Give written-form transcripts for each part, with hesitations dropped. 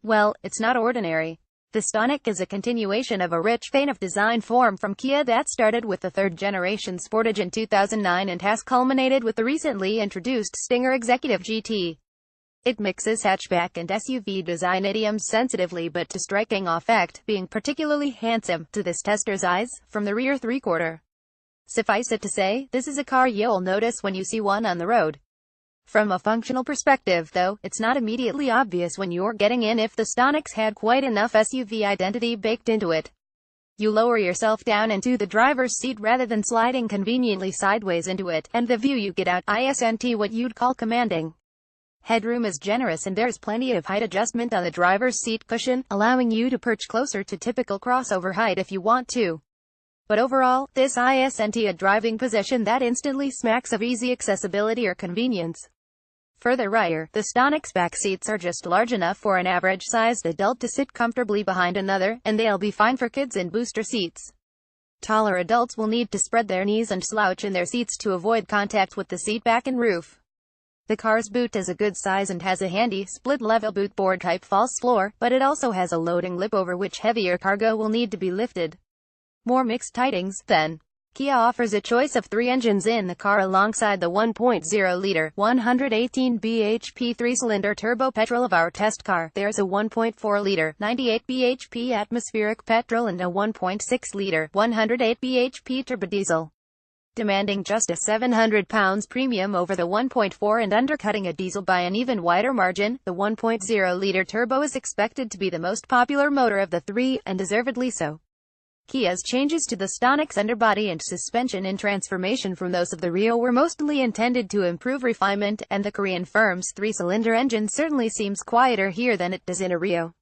Well, it's not ordinary. The Stonic is a continuation of a rich vein of design form from Kia that started with the third-generation Sportage in 2009 and has culminated with the recently introduced Stinger Executive GT. It mixes hatchback and SUV design idioms sensitively but to striking effect, being particularly handsome, to this tester's eyes, from the rear three-quarter. Suffice it to say, this is a car you'll notice when you see one on the road. From a functional perspective, though, it's not immediately obvious when you're getting in if the Stonics had quite enough SUV identity baked into it. You lower yourself down into the driver's seat rather than sliding conveniently sideways into it, and the view you get out isn't what you'd call commanding. Headroom is generous and there's plenty of height adjustment on the driver's seat cushion, allowing you to perch closer to typical crossover height if you want to. But overall, this isn't a driving position that instantly smacks of easy accessibility or convenience. Further rear, the Stonic's back seats are just large enough for an average-sized adult to sit comfortably behind another, and they'll be fine for kids in booster seats. Taller adults will need to spread their knees and slouch in their seats to avoid contact with the seat back and roof. The car's boot is a good size and has a handy, split-level boot board-type false floor, but it also has a loading lip over which heavier cargo will need to be lifted. More mixed tidings, then. Kia offers a choice of 3 engines in the car alongside the 1.0-liter, 118 bhp 3-cylinder turbo petrol of our test car. There's a 1.4-liter, 98 bhp atmospheric petrol and a 1.6-liter, 108 bhp turbo diesel. Demanding just a £700 premium over the 1.4 and undercutting a diesel by an even wider margin, the 1.0-liter turbo is expected to be the most popular motor of the three, and deservedly so. Kia's changes to the Stonic's underbody and suspension in transformation from those of the Rio were mostly intended to improve refinement, and the Korean firm's 3-cylinder engine certainly seems quieter here than it does in a Rio.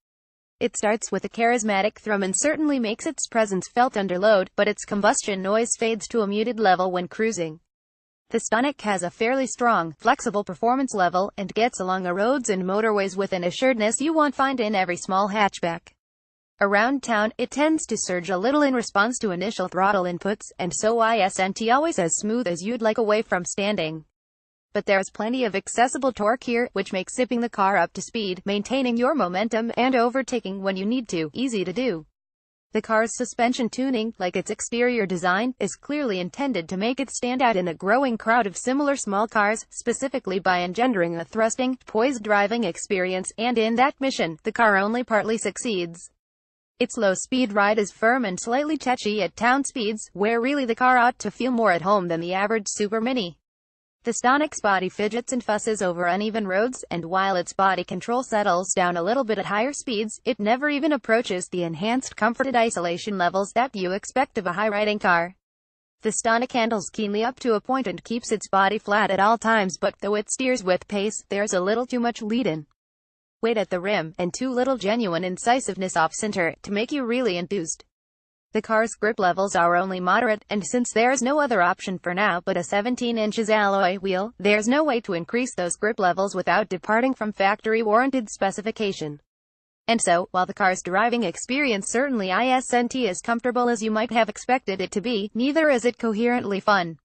It starts with a charismatic thrum and certainly makes its presence felt under load, but its combustion noise fades to a muted level when cruising. The Stonic has a fairly strong, flexible performance level, and gets along the roads and motorways with an assuredness you won't find in every small hatchback. Around town, it tends to surge a little in response to initial throttle inputs, and so isn't always as smooth as you'd like away from standing. But there's plenty of accessible torque here, which makes zipping the car up to speed, maintaining your momentum, and overtaking when you need to, easy to do. The car's suspension tuning, like its exterior design, is clearly intended to make it stand out in a growing crowd of similar small cars, specifically by engendering a thrusting, poised driving experience, and in that mission, the car only partly succeeds. Its low-speed ride is firm and slightly touchy at town speeds, where really the car ought to feel more at home than the average Super Mini. The Stonic's body fidgets and fusses over uneven roads, and while its body control settles down a little bit at higher speeds, it never even approaches the enhanced comfort and isolation levels that you expect of a high-riding car. The Stonic handles keenly up to a point and keeps its body flat at all times, but though it steers with pace, there's a little too much lead-in. Weight at the rim, and too little genuine incisiveness off-center, to make you really enthused. The car's grip levels are only moderate, and since there's no other option for now but a 17 inches alloy wheel, there's no way to increase those grip levels without departing from factory-warranted specification. And so, while the car's driving experience certainly isn't as comfortable as you might have expected it to be, neither is it coherently fun.